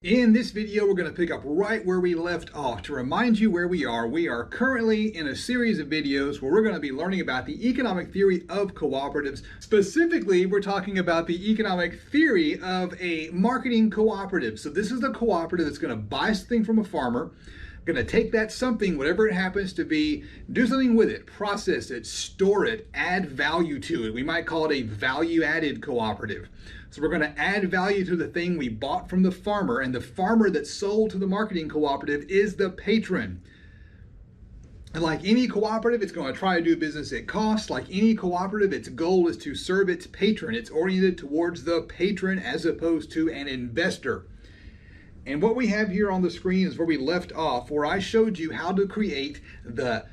In this video, we're going to pick up right where we left off. To remind you where we are currently in a series of videos where we're going to be learning about the economic theory of cooperatives. Specifically, we're talking about the economic theory of a marketing cooperative. So this is the cooperative that's going to buy something from a farmer, going to take that something, whatever it happens to be, do something with it, process it, store it, add value to it. We might call it a value-added cooperative. So we're going to add value to the thing we bought from the farmer, and the farmer that sold to the marketing cooperative is the patron. And like any cooperative, it's going to try to do business at cost. Like any cooperative, its goal is to serve its patron. It's oriented towards the patron as opposed to an investor. And what we have here on the screen is where we left off, where I showed you how to create the,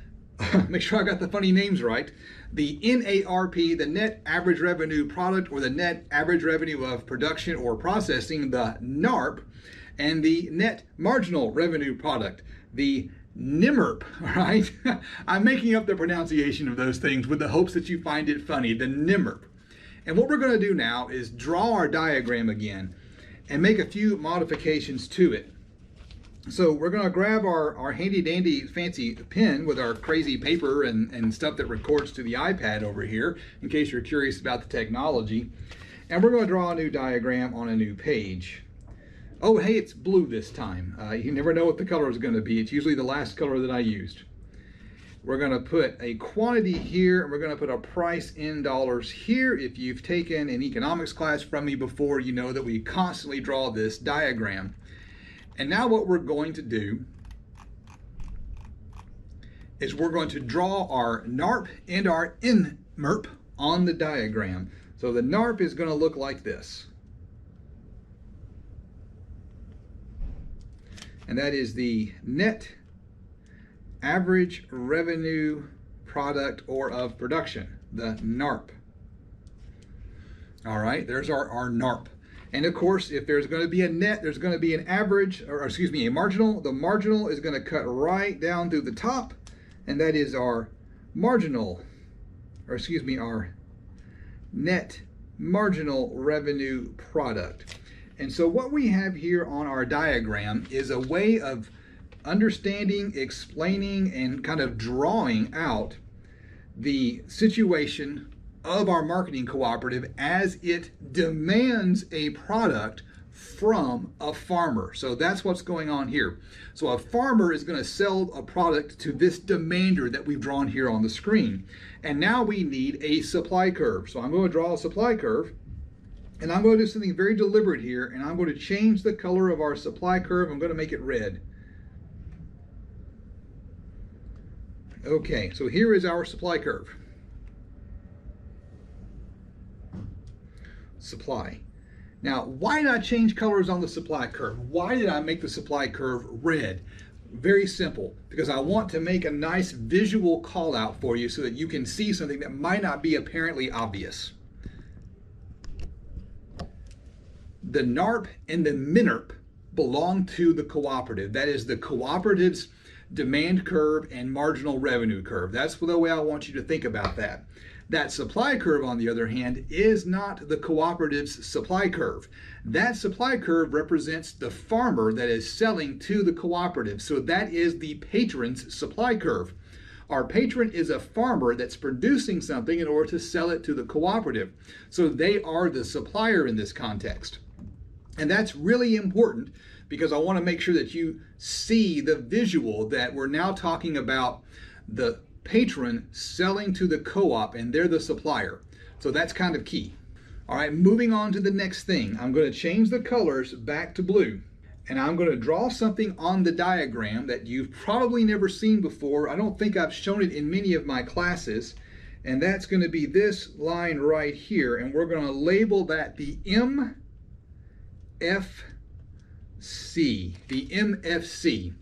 make sure I got the funny names right, the NARP, the net average revenue product, or the net average revenue of production or processing, the NARP, and the net marginal revenue product, the NIMRP, all right? I'm making up the pronunciation of those things with the hopes that you find it funny, the NIMRP. And what we're going to do now is draw our diagram again and make a few modifications to it. So we're going to grab our handy dandy fancy pen with our crazy paper and stuff that records to the iPad over here, in case you're curious about the technology. And we're going to draw a new diagram on a new page. Oh, hey, it's blue this time. You never know what the color is going to be. It's usually the last color that I used. We're going to put a quantity here, and we're going to put a price in dollars here. If you've taken an economics class from me before, you know that we constantly draw this diagram. And now what we're going to do is we're going to draw our NARP and our NMRP on the diagram. So the NARP is going to look like this. And that is the net average revenue product or of production, the NARP. All right, there's our NARP. And of course, if there's going to be a net, there's going to be an average, or excuse me, a marginal. The marginal is going to cut right down through the top, and that is our marginal, or excuse me, our net marginal revenue product. And so what we have here on our diagram is a way of understanding, explaining, and kind of drawing out the situation of our marketing cooperative as it demands a product from a farmer. So that's what's going on here. So a farmer is going to sell a product to this demander that we've drawn here on the screen. And now we need a supply curve. So I'm going to draw a supply curve, and I'm going to do something very deliberate here, and I'm going to change the color of our supply curve. I'm going to make it red. Okay, so here is our supply curve. Supply. Now, why did I change colors on the supply curve? Why did I make the supply curve red? Very simple, because I want to make a nice visual call out for you so that you can see something that might not be apparently obvious. The NARP and the MNRP belong to the cooperative. That is the cooperative's demand curve and marginal revenue curve. That's the way I want you to think about that. That supply curve, on the other hand, is not the cooperative's supply curve. That supply curve represents the farmer that is selling to the cooperative. So that is the patron's supply curve. Our patron is a farmer that's producing something in order to sell it to the cooperative. So they are the supplier in this context. And that's really important because I want to make sure that you see the visual that we're now talking about the patron selling to the co-op, and they're the supplier. So that's kind of key. All right, moving on to the next thing. I'm going to change the colors back to blue, and I'm going to draw something on the diagram that you've probably never seen before. I don't think I've shown it in many of my classes, and that's going to be this line right here, and we're going to label that the MFC, the MFC.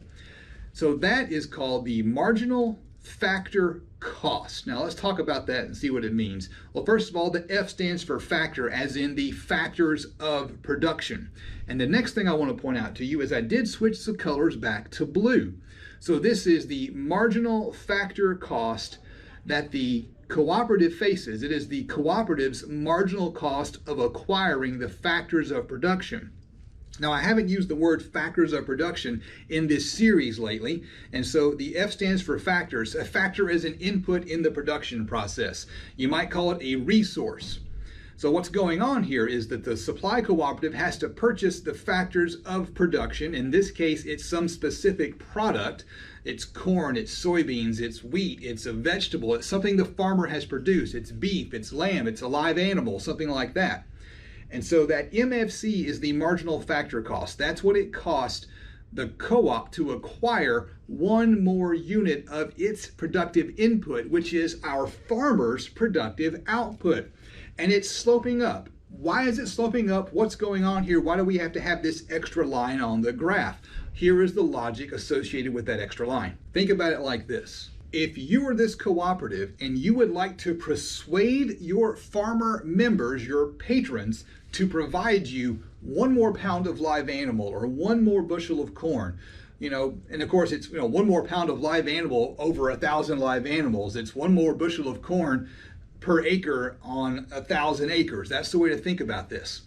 So that is called the marginal factor cost. Now let's talk about that and see what it means. Well, first of all, the F stands for factor, as in the factors of production. And the next thing I want to point out to you is I did switch the colors back to blue. So this is the marginal factor cost that the cooperative faces. It is the cooperative's marginal cost of acquiring the factors of production. Now, I haven't used the word factors of production in this series lately, and so the F stands for factors. A factor is an input in the production process. You might call it a resource. So what's going on here is that the supply cooperative has to purchase the factors of production. In this case, it's some specific product. It's corn, it's soybeans, it's wheat, it's a vegetable, it's something the farmer has produced. It's beef, it's lamb, it's a live animal, something like that. And so that MFC is the marginal factor cost. That's what it cost the co-op to acquire one more unit of its productive input, which is our farmer's productive output. And it's sloping up. Why is it sloping up? What's going on here? Why do we have to have this extra line on the graph? Here is the logic associated with that extra line. Think about it like this. If you were this cooperative and you would like to persuade your farmer members, your patrons, to provide you one more pound of live animal or one more bushel of corn, and of course it's one more pound of live animal over 1,000 live animals. It's one more bushel of corn per acre on 1,000 acres. That's the way to think about this.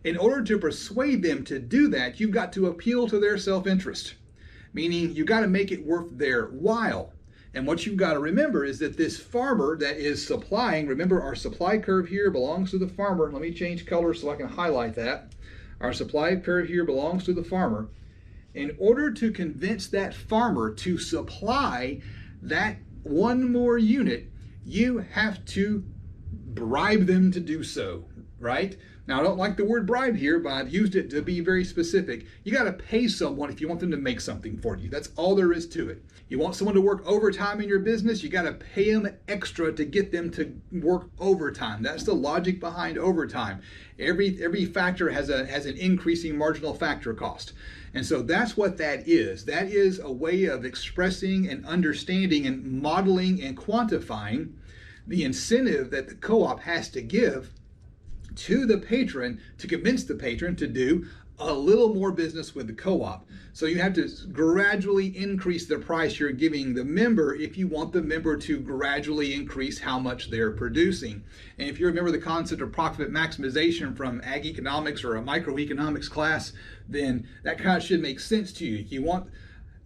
In order to persuade them to do that, you've got to appeal to their self-interest, meaning you've got to make it worth their while. And what you've got to remember is that this farmer that is supplying, remember our supply curve here belongs to the farmer. Let me change color so I can highlight that. Our supply curve here belongs to the farmer. In order to convince that farmer to supply that one more unit, you have to bribe them to do so, right? Now, I don't like the word bribe here, but I've used it to be very specific. You got to pay someone if you want them to make something for you. That's all there is to it. You want someone to work overtime in your business, you got to pay them extra to get them to work overtime. That's the logic behind overtime. Every factor has an increasing marginal factor cost. And so that's what that is. That is a way of expressing and understanding and modeling and quantifying the incentive that the co-op has to give to the patron to convince the patron to do a little more business with the co-op. So you have to gradually increase the price you're giving the member if you want the member to gradually increase how much they're producing. And if you remember the concept of profit maximization from ag economics or a microeconomics class, then that kind of should make sense to you.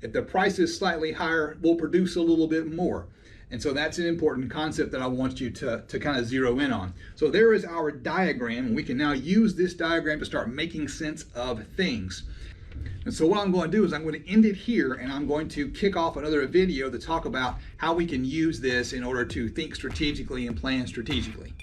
If the price is slightly higher, we'll produce a little bit more. And so that's an important concept that I want you to kind of zero in on. So there is our diagram, and we can now use this diagram to start making sense of things. And so what I'm going to do is I'm going to end it here, and I'm going to kick off another video to talk about how we can use this in order to think strategically and plan strategically.